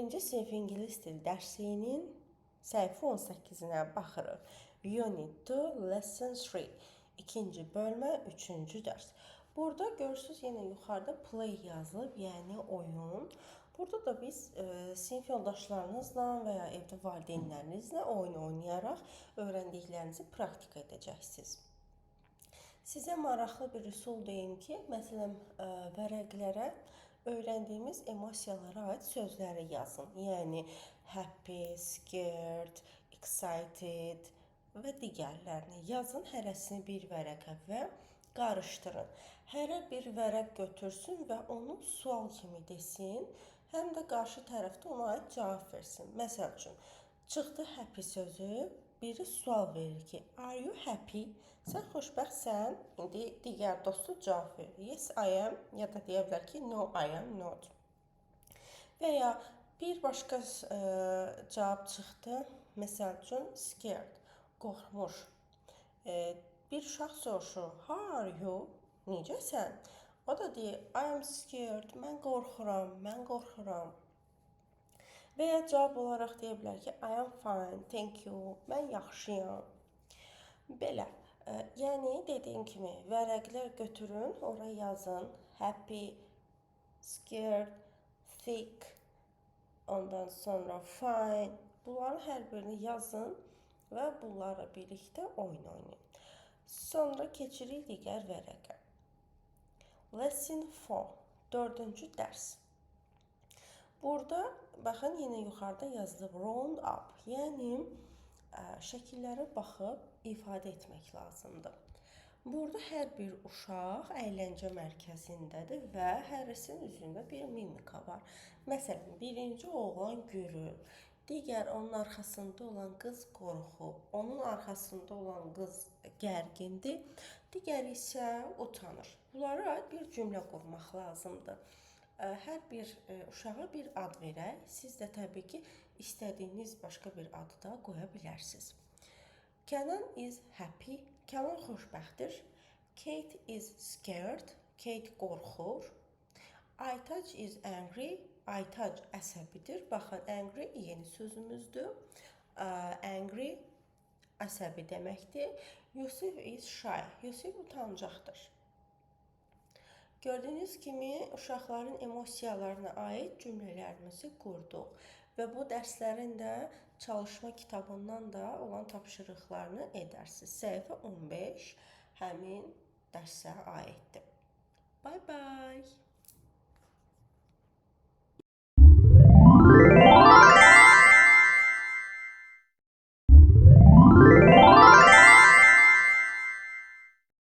Birinci sinif ingilis dil dərsliyinin səhifə 18-nə baxırıq. Unit 2, Lesson 3. İkinci bölmə, üçüncü dərs. Burada görürsünüz, yenə yuxarıda play yazılıb, yəni oyun. Burada da biz sinif yoldaşlarınızla və ya evdə valideynlərinizlə oyun oynayaraq öyrəndiklərinizi praktika edəcəksiniz. Sizə maraqlı bir üsul deyim ki, məsələn, vərəqlərə öyrəndiyimiz emosiyalara aid sözləri yazın. Yəni, happy, scared, excited və digərlərini yazın. Hərəsini bir vərəqə və qarışdırın. Hərə bir vərəq götürsün və onu sual kimi desin, həm də qarşı tərəfdə ona aid cavab versin. Məsəl üçün, çıxdı happy sözü, biri sual verir ki, are you happy? Sən xoşbəxtsən? İndi digər dostu cavab verir. Yes, I am. Ya da deyə bilər ki, no, I am not. Və ya bir başqa cavab çıxdı. Məsəl üçün, scared, qorxmuş. Bir uşaq soruşur, how are you? Necəsən? O da deyir, I am scared. Mən qorxuram, mən qorxuram. Və ya cavab olaraq deyə bilər ki, I am fine, thank you, mən yaxşıyam. Belə, yəni dediyim kimi, vərəqlər götürün, ora yazın, happy, scared, thick, ondan sonra fine. Bunların hər birini yazın və bunlarla birlikdə oyun oynayın. Sonra keçirik digər vərəqə. Lesson 4, 4-cü dərs. Burada, baxın, yenə yuxarıda yazılıb round up, yəni şəkillərə baxıb ifadə etmək lazımdır. Burada hər bir uşaq əyləncə mərkəzindədir və hərisinin üzündə bir mimika var. Məsələn, birinci oğlan gülür, digər onun arxasında olan qız qorxub, onun arxasında olan qız gərgindir, digər isə utanır. Bunlara aid bir cümlə qurmaq lazımdır. Hər bir uşağa bir ad verək. Siz də təbii ki, istədiyiniz başqa bir adı da qoya bilərsiniz. Kənan is happy. Kənan xoşbəxtdir. Kate is scared. Kate qorxur. Aytac is angry. Aytac əsəbidir. Baxın, angry yeni sözümüzdür. Angry əsəbi deməkdir. Yusif is shy. Yusif utancaqdır. Gördüyünüz kimi, uşaqların emosiyalarına aid cümlələrimizi qurduq və bu dərslərin də çalışma kitabından da olan tapşırıqlarını edərsiniz. Səhifə 15 həmin dərsə aiddir. Bye bye.